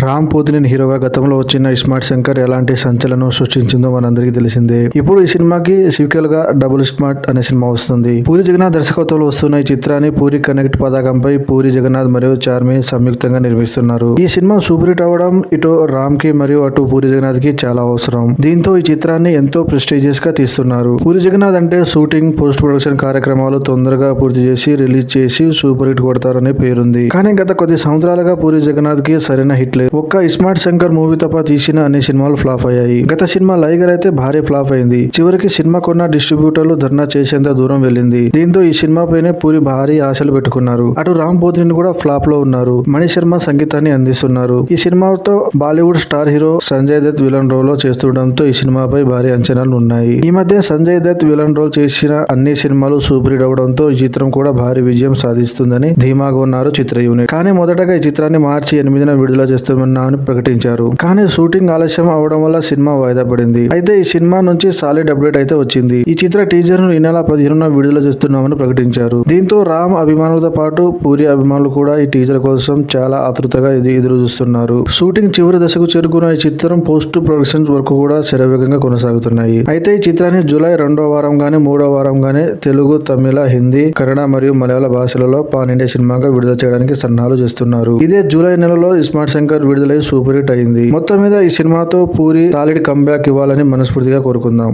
రామ్ పోతినేని హీరోగా గతంలో వచ్చిన ఇస్మార్ట్ శంకర్ ఎలాంటి సంచలనం సృష్టించిందో మనందరికీ తెలిసిందే. ఇప్పుడు ఈ సినిమాకి సీక్వెల్ గా డబుల్ స్మార్ట్ అనే సినిమా వస్తుంది. పూరి జగన్నాథ్ దర్శకత్వంలో వస్తున్న ఈ చిత్రాన్ని పూరి కనెక్ట్ పతాకంపై పూరి జగన్నాథ్ మరియు చార్మి సంయుక్తంగా నిర్మిస్తున్నారు. ఈ సినిమా సూపర్ హిట్ అవ్వడం ఇటు రామ్ కి మరియు అటు పూరి జగన్నాథ్ కి చాలా అవసరం. దీంతో ఈ చిత్రాన్ని ఎంతో ప్రెస్టీజియస్ గా తీస్తున్నారు. పూరి జగన్నాథ్ అంటే షూటింగ్, పోస్ట్ ప్రొడక్షన్ కార్యక్రమాలు తొందరగా పూర్తి చేసి రిలీజ్ చేసి సూపర్ హిట్ కొడతారనే పేరుంది. కానీ గత కొద్ది సంవత్సరాలుగా పూరి జగన్నాథ్ కి సరైన హిట్ లేదు. ఒక్క ఇస్మార్ట్ శంకర్ మూవీ తప్ప తీసిన అన్ని సినిమాలు ఫ్లాప్ అయ్యాయి. గత సినిమా లైగర్ అయితే భారీ ఫ్లాప్ అయింది. చివరికి సినిమా కొన్న డిస్ట్రిబ్యూటర్లు ధర్నా చేసేంత దూరం వెళ్ళింది. దీంతో ఈ సినిమా పైనే పూరి భారీ ఆశలు పెట్టుకున్నారు. అటు రామ్ పోతినేని కూడా ఫ్లాప్ లో ఉన్నారు. మణి శర్మ సంగీతాన్ని అందిస్తున్నారు. ఈ సినిమాతో Bollywood star hero Sanjay Dutt villain role లో చేస్తుండడంతో ఈ సినిమాపై భారీ అంచనాలు ఉన్నాయి. ఈ మధ్య సంజయ్ దత్ విలన్ రోల్ చేసిన అన్ని సినిమాలు సూపర్ హిట్ అవడంతో ఈ చిత్రం కూడా భారీ విజయం సాధిస్తుందని ధీమాగా ఉన్నారు చిత్ర యూనిట్. కానీ మొదటగా ఈ చిత్రాన్ని మార్చి 8న విడుదల చేస్తున్నామని ప్రకటించారు. కానీ షూటింగ్ ఆలస్యం అవడం వల్ల సినిమా వాయిదా పడింది. అయితే ఈ సినిమా నుంచి సాలిడ్ అప్డేట్ అయితే వచ్చింది. ఈ చిత్ర టీజర్ ను ఈ నెల 15న విడుదల చేస్తున్నామని ప్రకటించారు. దీంతో రామ్ అభిమానులతో పాటు పూరి అభిమానులు కూడా ఈ టీజర్ కోసం చాలా ఆతృతగా ఎదురు చూస్తున్నారు. షూటింగ్ చివరి దశకు చేరుకున్న ఈ చిత్రం పోస్ట్ ప్రొడక్షన్ వరకు కూడా శరవేగంగా కొనసాగుతున్నాయి. అయితే ఈ చిత్రాన్ని జూలై 2వ వారం గానీ 3వ వారం గానీ తెలుగు, తమిళ, హిందీ, కన్నడ మరియు మలయాళ భాషలలో పాన్ ఇండియా సినిమాగా విడుదల చేయడానికి సన్నాహాలు చేస్తున్నారు. ఇదే జూలై నెలలో ఇస్మార్ట్ శంకర్ విడుదలై సూపర్ హిట్ అయింది. మొత్తం మీద ఈ సినిమాతో పూరి సాలిడ్ కంబ్యాక్ ఇవ్వాలని మనస్ఫూర్తిగా కోరుకుందాం.